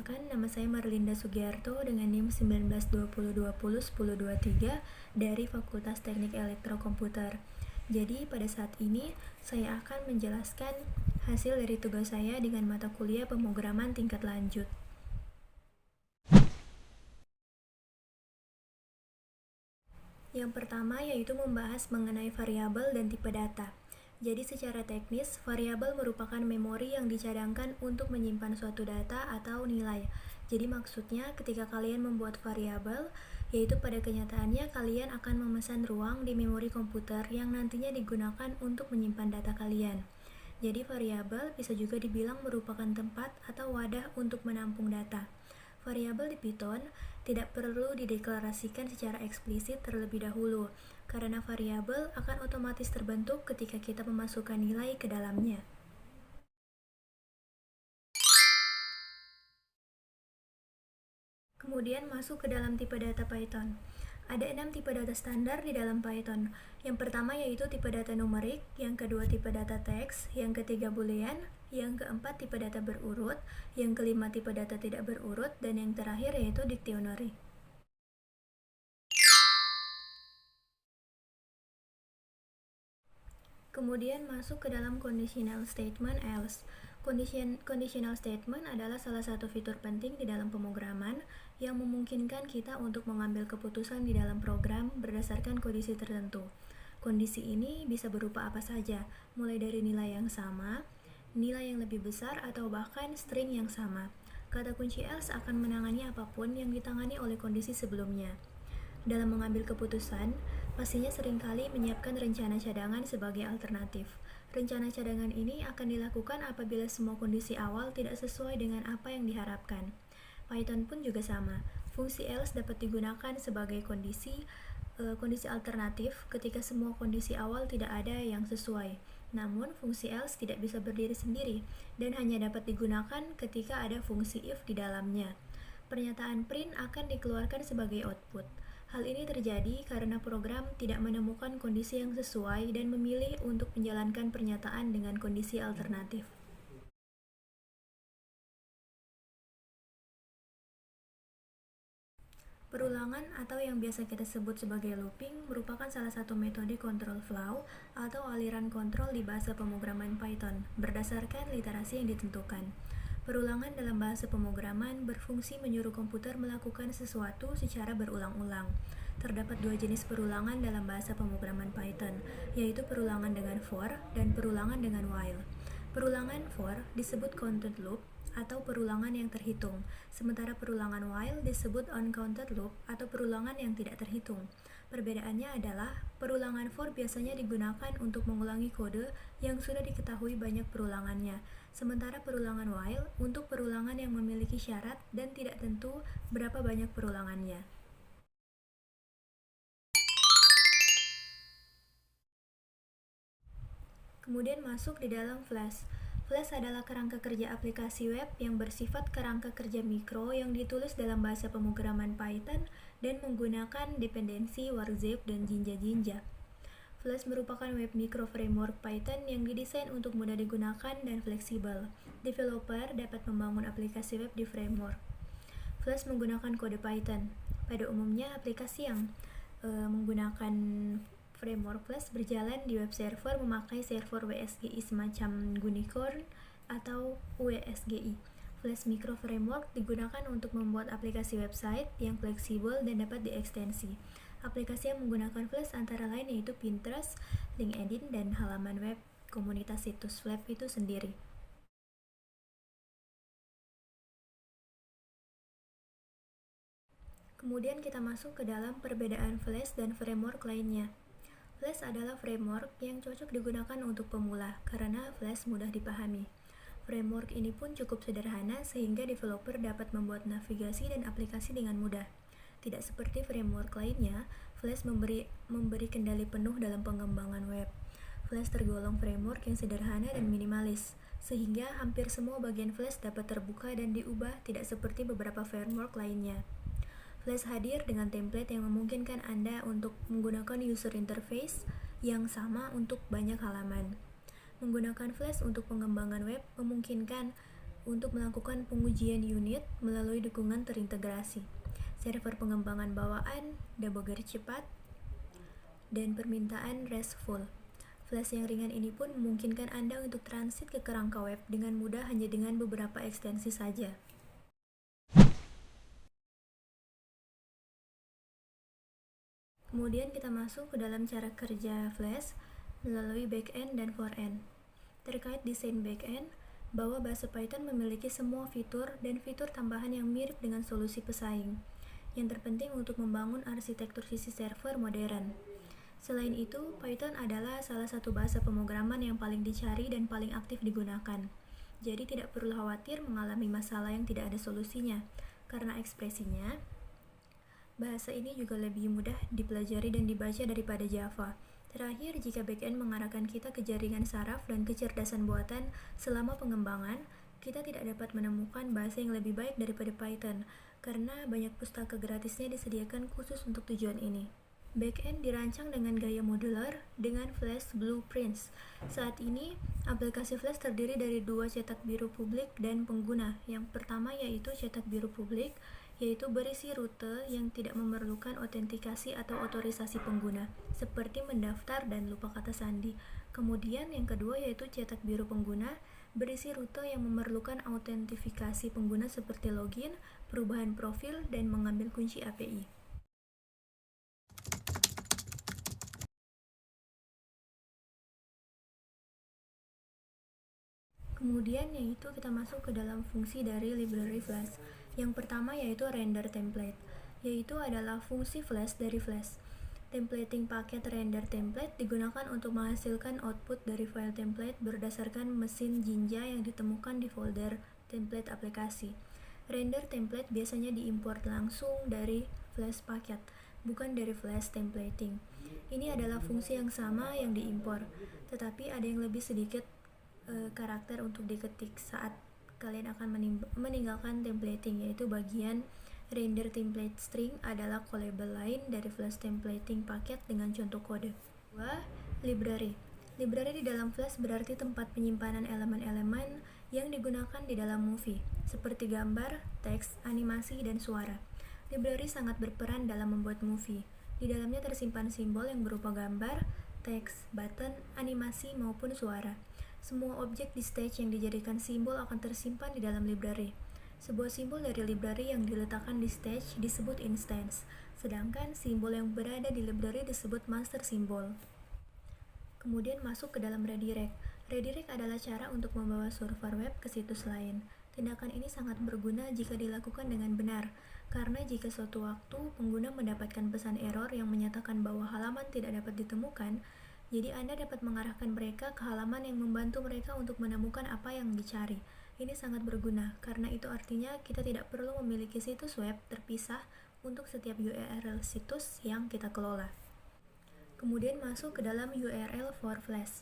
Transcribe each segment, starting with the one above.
Perkenalkan, nama saya Marlinda Sugiarto dengan NIM 1920201023 dari Fakultas Teknik Elektrokomputer. Jadi, pada saat ini saya akan menjelaskan hasil dari tugas saya dengan mata kuliah pemrograman tingkat lanjut. Yang pertama yaitu membahas mengenai variabel dan tipe data. Jadi secara teknis, variabel merupakan memori yang dicadangkan untuk menyimpan suatu data atau nilai. Jadi maksudnya ketika kalian membuat variabel, yaitu pada kenyataannya kalian akan memesan ruang di memori komputer yang nantinya digunakan untuk menyimpan data kalian. Jadi variabel bisa juga dibilang merupakan tempat atau wadah untuk menampung data. Variabel di Python tidak perlu dideklarasikan secara eksplisit terlebih dahulu, karena variabel akan otomatis terbentuk ketika kita memasukkan nilai ke dalamnya. Kemudian masuk ke dalam tipe data Python. Ada 6 tipe data standar di dalam Python. Yang pertama yaitu tipe data numerik, yang kedua tipe data teks, yang ketiga boolean, yang keempat tipe data berurut, yang kelima tipe data tidak berurut, dan yang terakhir yaitu dictionary. Kemudian masuk ke dalam conditional statement else. Conditional statement adalah salah satu fitur penting di dalam pemrograman yang memungkinkan kita untuk mengambil keputusan di dalam program berdasarkan kondisi tertentu. Kondisi ini bisa berupa apa saja, mulai dari nilai yang sama, nilai yang lebih besar, atau bahkan string yang sama. Kata kunci else akan menangani apapun yang ditangani oleh kondisi sebelumnya. Dalam mengambil keputusan, pastinya seringkali menyiapkan rencana cadangan sebagai alternatif. Rencana cadangan ini akan dilakukan apabila semua kondisi awal tidak sesuai dengan apa yang diharapkan. Python pun juga sama. Fungsi else dapat digunakan sebagai kondisi alternatif ketika semua kondisi awal tidak ada yang sesuai. Namun, fungsi else tidak bisa berdiri sendiri dan hanya dapat digunakan ketika ada fungsi if di dalamnya. Pernyataan print akan dikeluarkan sebagai output. Hal ini terjadi karena program tidak menemukan kondisi yang sesuai dan memilih untuk menjalankan pernyataan dengan kondisi alternatif. Perulangan atau yang biasa kita sebut sebagai looping merupakan salah satu metode control flow atau aliran kontrol di bahasa pemrograman Python berdasarkan literasi yang ditentukan. Perulangan dalam bahasa pemrograman berfungsi menyuruh komputer melakukan sesuatu secara berulang-ulang. Terdapat dua jenis perulangan dalam bahasa pemrograman Python, yaitu perulangan dengan for dan perulangan dengan while. Perulangan for disebut counted loop atau perulangan yang terhitung, sementara perulangan while disebut uncounted loop atau perulangan yang tidak terhitung. Perbedaannya adalah perulangan for biasanya digunakan untuk mengulangi kode yang sudah diketahui banyak perulangannya, sementara perulangan while untuk perulangan yang memiliki syarat dan tidak tentu berapa banyak perulangannya. Kemudian masuk di dalam Flash. Flash adalah kerangka kerja aplikasi web yang bersifat kerangka kerja mikro yang ditulis dalam bahasa pemrograman Python dan menggunakan dependensi Warzip dan Jinja. Flash merupakan web mikro framework Python yang didesain untuk mudah digunakan dan fleksibel. Developer dapat membangun aplikasi web di framework. Flash menggunakan kode Python. Pada umumnya, aplikasi yang menggunakan framework Flash berjalan di web server memakai server WSGI semacam Gunicorn atau WSGI. Flash Micro Framework digunakan untuk membuat aplikasi website yang fleksibel dan dapat diekstensi. Aplikasi yang menggunakan Flash antara lain yaitu Pinterest, LinkedIn, dan halaman web komunitas situs web itu sendiri. Kemudian kita masuk ke dalam perbedaan Flash dan framework lainnya. Flash adalah framework yang cocok digunakan untuk pemula karena Flash mudah dipahami. Framework ini pun cukup sederhana sehingga developer dapat membuat navigasi dan aplikasi dengan mudah. Tidak seperti framework lainnya, Flash memberi kendali penuh dalam pengembangan web. Flash tergolong framework yang sederhana dan minimalis, sehingga hampir semua bagian Flash dapat terbuka dan diubah tidak seperti beberapa framework lainnya. Flash hadir dengan template yang memungkinkan Anda untuk menggunakan user interface yang sama untuk banyak halaman. Menggunakan Flash untuk pengembangan web memungkinkan untuk melakukan pengujian unit melalui dukungan terintegrasi, server pengembangan bawaan, debugger cepat, dan permintaan RESTful. Flash yang ringan ini pun memungkinkan Anda untuk transit ke kerangka web dengan mudah hanya dengan beberapa ekstensi saja. Kemudian kita masuk ke dalam cara kerja Flash melalui backend dan forend. Terkait desain backend, bahwa bahasa Python memiliki semua fitur dan fitur tambahan yang mirip dengan solusi pesaing, yang terpenting untuk membangun arsitektur sisi server modern. Selain itu, Python adalah salah satu bahasa pemrograman yang paling dicari dan paling aktif digunakan. Jadi tidak perlu khawatir mengalami masalah yang tidak ada solusinya, karena ekspresinya bahasa ini juga lebih mudah dipelajari dan dibaca daripada Java. Terakhir, jika backend mengarahkan kita ke jaringan saraf dan kecerdasan buatan selama pengembangan, kita tidak dapat menemukan bahasa yang lebih baik daripada Python, karena banyak pustaka gratisnya disediakan khusus untuk tujuan ini. Backend dirancang dengan gaya modular dengan Flash Blueprints. Saat ini, aplikasi Flash terdiri dari dua cetak biru publik dan pengguna. Yang pertama yaitu cetak biru publik, yaitu berisi rute yang tidak memerlukan autentikasi atau otorisasi pengguna, seperti mendaftar dan lupa kata sandi. Kemudian yang kedua yaitu cetak biru pengguna, berisi rute yang memerlukan autentifikasi pengguna seperti login, perubahan profil, dan mengambil kunci API. Kemudian yaitu kita masuk ke dalam fungsi dari library Flash. Yang pertama yaitu render template, yaitu adalah fungsi Flash dari Flash. Templating paket render template digunakan untuk menghasilkan output dari file template berdasarkan mesin Jinja yang ditemukan di folder template aplikasi. Render template biasanya diimport langsung dari Flash paket, bukan dari Flash templating. Ini adalah fungsi yang sama yang diimpor, tetapi ada yang lebih sedikit karakter untuk diketik saat kalian akan meninggalkan templating, yaitu bagian render template string adalah callable lain dari Flash templating paket dengan contoh kode. 2. Library. Library di dalam Flash berarti tempat penyimpanan elemen-elemen yang digunakan di dalam movie, seperti gambar, teks, animasi, dan suara. Library sangat berperan dalam membuat movie. Di dalamnya tersimpan simbol yang berupa gambar, teks, button, animasi, maupun suara. Semua objek di stage yang dijadikan simbol akan tersimpan di dalam library. Sebuah simbol dari library yang diletakkan di stage disebut instance, sedangkan simbol yang berada di library disebut master symbol. Kemudian masuk ke dalam redirect. Redirect adalah cara untuk membawa server web ke situs lain. Tindakan ini sangat berguna jika dilakukan dengan benar, karena jika suatu waktu pengguna mendapatkan pesan error yang menyatakan bahwa halaman tidak dapat ditemukan, jadi Anda dapat mengarahkan mereka ke halaman yang membantu mereka untuk menemukan apa yang dicari. Ini sangat berguna, karena itu artinya kita tidak perlu memiliki situs web terpisah untuk setiap URL situs yang kita kelola. Kemudian masuk ke dalam URL for Flash.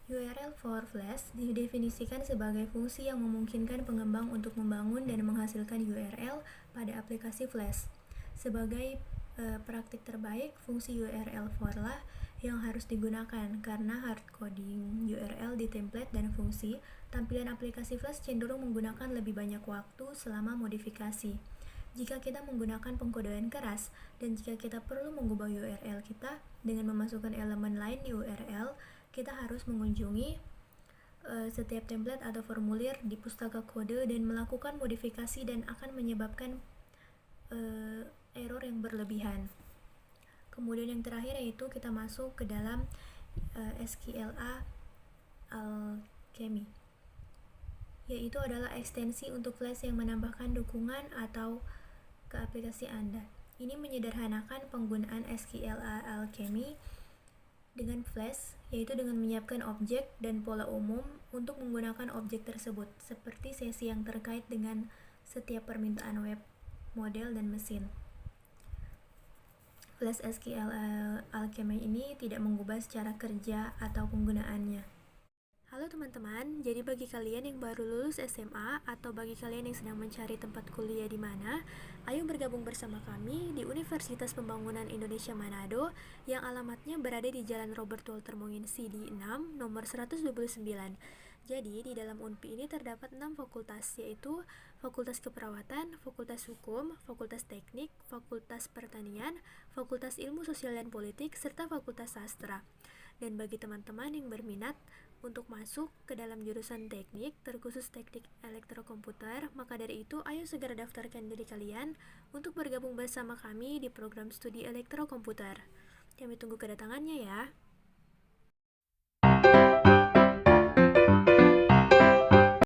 URL for Flash didefinisikan sebagai fungsi yang memungkinkan pengembang untuk membangun dan menghasilkan URL pada aplikasi Flash. Sebagai praktik terbaik, fungsi URL for lah yang harus digunakan, karena hard coding URL di template dan fungsi, tampilan aplikasi Flash cenderung menggunakan lebih banyak waktu selama modifikasi. Jika kita menggunakan pengkodean keras, dan jika kita perlu mengubah URL kita dengan memasukkan elemen lain di URL, kita harus mengunjungi setiap template atau formulir di pustaka kode dan melakukan modifikasi, dan akan menyebabkan error yang berlebihan. Kemudian yang terakhir yaitu kita masuk ke dalam SQLA Alchemy, yaitu adalah ekstensi untuk Flash yang menambahkan dukungan atau ke aplikasi Anda. Ini menyederhanakan penggunaan SQLA Alchemy dengan Flash, yaitu dengan menyiapkan objek dan pola umum untuk menggunakan objek tersebut, seperti sesi yang terkait dengan setiap permintaan web, model, dan mesin. Flash SQL Alchemy ini tidak mengubah secara kerja atau penggunaannya. Halo teman-teman, jadi bagi kalian yang baru lulus SMA atau bagi kalian yang sedang mencari tempat kuliah di mana, ayo bergabung bersama kami di Universitas Pembangunan Indonesia Manado yang alamatnya berada di Jalan Robert Walter Monginsidi 6, nomor 129. Jadi, di dalam UNPI ini terdapat 6 fakultas, yaitu Fakultas Keperawatan, Fakultas Hukum, Fakultas Teknik, Fakultas Pertanian, Fakultas Ilmu Sosial dan Politik, serta Fakultas Sastra. Dan bagi teman-teman yang berminat untuk masuk ke dalam jurusan teknik, terkhusus teknik elektrokomputer, maka dari itu ayo segera daftarkan diri kalian untuk bergabung bersama kami di program studi elektrokomputer. Kami tunggu kedatangannya ya.